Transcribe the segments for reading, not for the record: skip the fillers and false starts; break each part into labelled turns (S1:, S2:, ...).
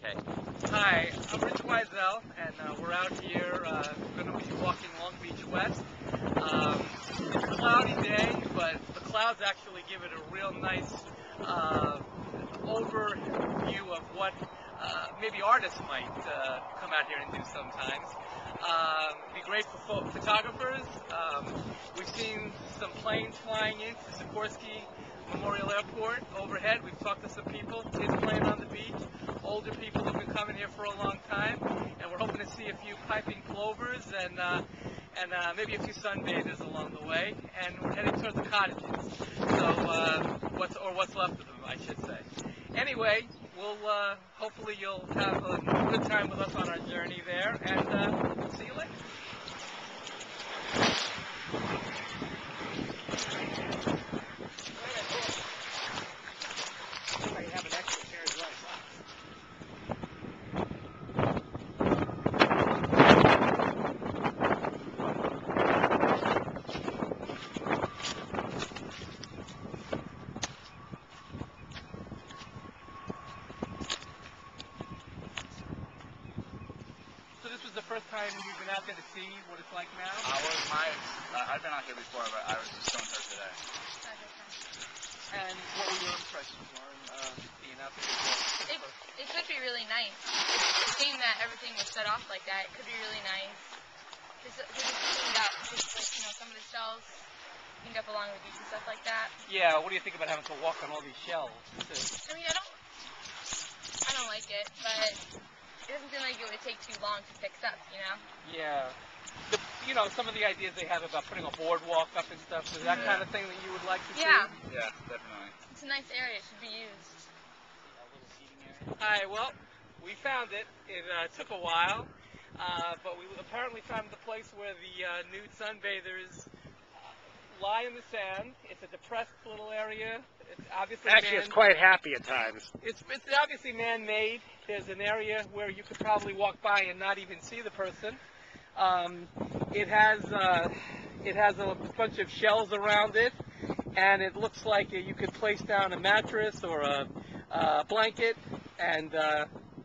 S1: Okay. Hi, I'm Rich Weisel, and we're out here. We're going to be walking Long Beach West. It's a cloudy day, but the clouds actually give it a real nice overview of what maybe artists might come out here and do sometimes. Be great for photographers. We've seen some planes flying into Sikorsky Memorial Airport overhead. We've talked to some people, kids playing on the beach, older people who've been coming here for a long time, and we're hoping to see a few piping plovers and maybe a few sunbathers along the way. And we're heading toward the cottages. So what's left of them, I should say. Anyway, we'll hopefully you'll have a good time with us on our journey there, and we'll see you later. So this was the first time you've been out there to see what it's like now?
S2: I've been out here before, but I was just going there today.
S1: And what were your impressions, Lauren, being out there before?
S3: It could be really nice. Seeing that everything was set off like that, it could be really nice. Just cleaned up, just like, some of the shells cleaned up along the beach and stuff like that.
S1: Yeah, what do you think about having to walk on all these shells?
S3: I mean, I don't like it, but it doesn't seem like it would take too long to fix up,
S1: Yeah. Some of the ideas they have about putting a boardwalk up and stuff, is that kind of thing that you would like to see?
S3: Yeah.
S2: Yeah, definitely.
S3: It's a nice area. It should be used.
S1: A little seating area. All right, well, we found it. It took a while, but we apparently found the place where the nude sunbathers lie in the sand. It's a depressed little area. It's obviously
S4: it's quite happy at times.
S1: It's obviously man-made. There's an area where you could probably walk by and not even see the person. It has a bunch of shells around it, and it looks like you could place down a mattress or a blanket, and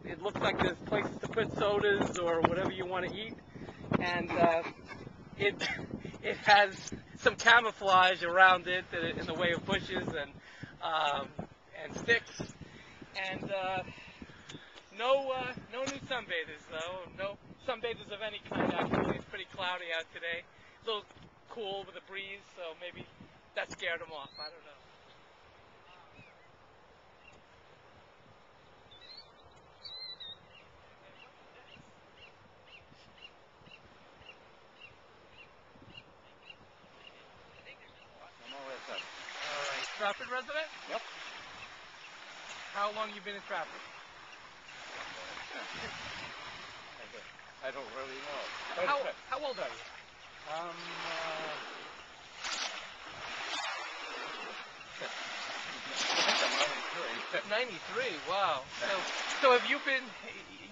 S1: it looks like there's places to put sodas or whatever you want to eat, and it has some camouflage around it in the way of bushes and sticks, and no new sunbathers though. No sunbathers of any kind actually. It's pretty cloudy out today. A little cool with a breeze, so maybe that scared them off. I don't know. All right, Stratford resident?
S2: Yep.
S1: How long you been in Stratford?
S2: I don't really know.
S1: How old are you? 93. Wow. So have you been?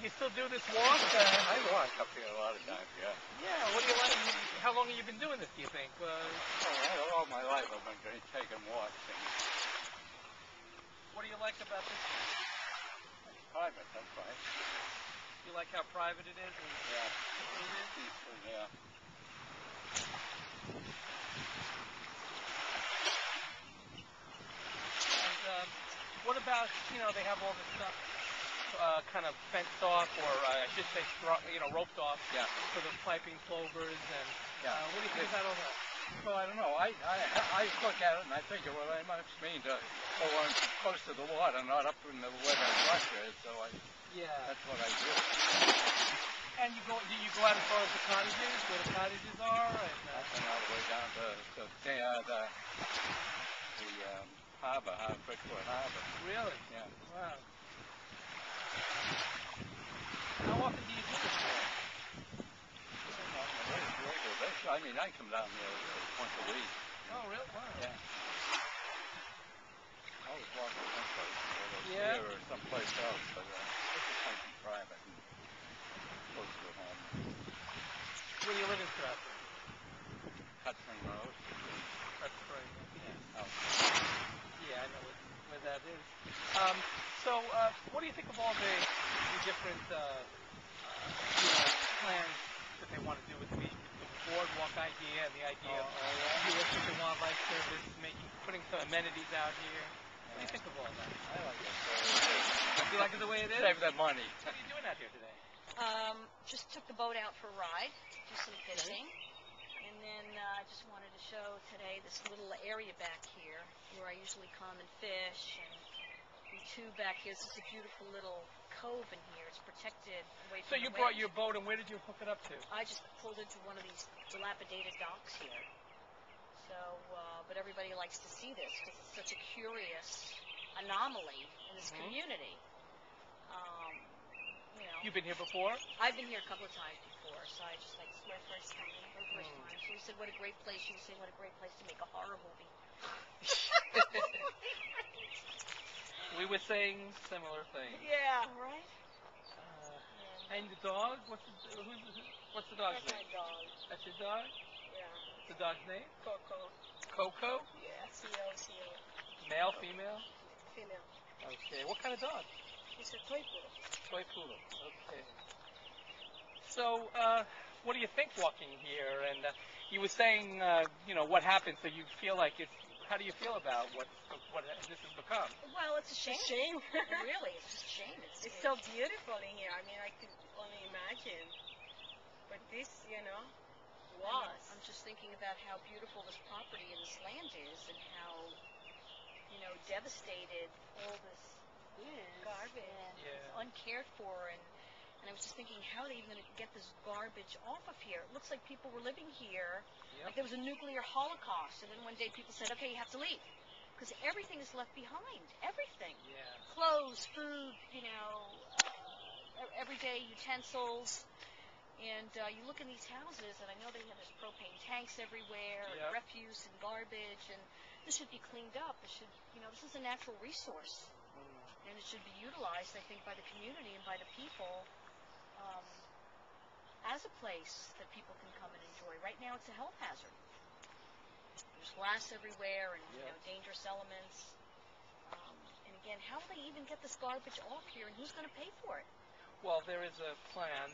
S1: You still do this walk?
S2: I walk up here a lot of times, yeah.
S1: Yeah. What do you like? How long have you been doing this? Do you think?
S2: All my life I've been taking walks.
S1: What do you like about this?
S2: It's private, that's right.
S1: You like how private it is?
S2: Yeah.
S1: It is?
S2: Peaceful, yeah.
S1: And what about, they have all this stuff kind of fenced off, or I should say, roped off for the piping plovers, and what do you think about all that?
S2: Well, I don't know. I look at it and I think, well, it must mean to go on close to the water, not up in the where the brush is, so that's what I do.
S1: And do you go out as far as the cottages, where the cottages are? And,
S2: I've been all the way down to the harbor, Bridgeport Harbor.
S1: Really?
S2: Yeah.
S1: Wow. How often do you do this walk?
S2: I mean, I come down here once a week.
S1: Oh, really? Wow.
S2: Yeah. I always walk to one place, whether it's here or someplace else, but this is nice and private and close to home.
S1: Where do you live in Stratford?
S2: Hudson Road.
S1: That's right.
S2: Yeah. Oh.
S1: Yeah, I know where that is. What do you think of all the different plans that they want to do with the boardwalk idea and the idea of U.S. Fish and Wildlife Service putting some amenities out here? What do you think of all that?
S2: I like it.
S1: Do you like it the way it is?
S2: Save that money.
S1: What are you doing out here today?
S5: Just took the boat out for a ride, do some fishing, and then just wanted to show today this little area back here where I usually come and fish, and the tube back here. This is a beautiful little cove in here. It's protected away from
S1: So you
S5: the
S1: brought
S5: wind.
S1: your boat, and where did you hook it up to?
S5: I just pulled into one of these dilapidated docks here. So, but everybody likes to see this because it's such a curious anomaly in this community.
S1: You've been here before?
S5: I've been here a couple of times before, so I just like, it's my first time. So we said, what a great place. She was saying, what a great place to make a horror movie.
S1: We were saying similar things.
S5: Yeah, right?
S1: And the dog? What's the dog's name?
S5: That's my dog.
S1: That's your dog?
S5: Yeah.
S1: What's the dog's name?
S5: Coco.
S1: Coco?
S5: Yeah, C-O-C-O.
S1: Male, female?
S5: Female.
S1: Okay. What kind of dog?
S5: It's a toy poodle.
S1: Toy poodle. Okay. So, what do you think walking here? And you were saying, what happened? So you feel like it's. How do you feel about what this has become?
S5: Well, it's a shame.
S6: It's a shame.
S5: Really, it's just a shame.
S6: It's so beautiful in here. I mean, I could only imagine. But this, was.
S5: I'm just thinking about how beautiful this property and this land is, and how, devastated all this is.
S6: Garbage.
S5: And
S1: Yeah.
S5: it's uncared for, and I was just thinking, how are they even going to get this garbage off of here? It looks like people were living here, like there was a nuclear holocaust, and then one day people said, okay, you have to leave. Because everything is left behind. Everything.
S1: Yeah.
S5: Clothes, food, everyday utensils. And you look in these houses, and I know they have this propane tanks everywhere, and refuse and garbage, and this should be cleaned up. It should, this is a natural resource, and it should be utilized, I think, by the community and by the people as a place that people can come and enjoy. Right now, it's a health hazard. There's glass everywhere, and dangerous elements. And again, how will they even get this garbage off here, and who's going to pay for it?
S1: Well, there is a plan.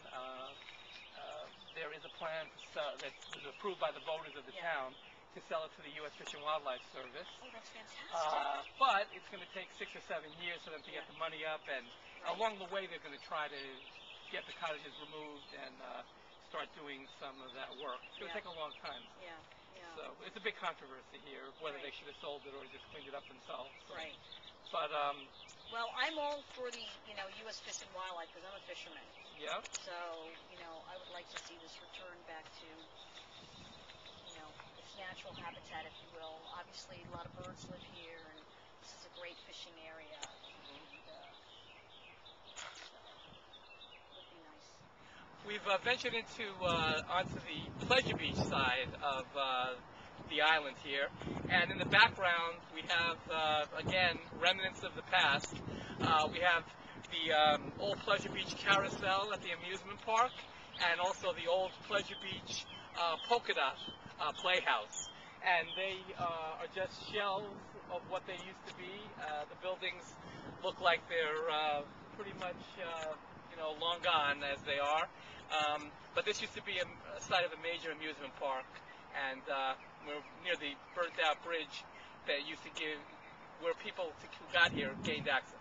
S1: There is a plan that was approved by the voters of the town to sell it to the U.S. Fish and Wildlife Service.
S5: Oh, that's fantastic.
S1: But it's going to take 6 or 7 years for them to get the money up, and along the way they're going to try to get the cottages removed and start doing some of that work. It's going to take a long time.
S5: Yeah.
S1: So it's a big controversy here, whether they should have sold it or just cleaned it up themselves. So.
S5: Right.
S1: But
S5: well, I'm all for the U.S. Fish and Wildlife because I'm a fisherman.
S1: yeah.
S5: So I would like to see this return back to its natural habitat, if you will. Obviously, a lot of birds live here, and this is a great fishing area. And, so it would be nice.
S1: We've ventured onto the Pleasure Beach side of the island here, and in the background we have again remnants of the past. We have the old Pleasure Beach carousel at the amusement park, and also the old Pleasure Beach polka dot playhouse. And they are just shells of what they used to be. The buildings look like they're pretty much long gone as they are. But this used to be a site of a major amusement park, and we're near the burnt-out bridge that used to give, where people who got here gained access.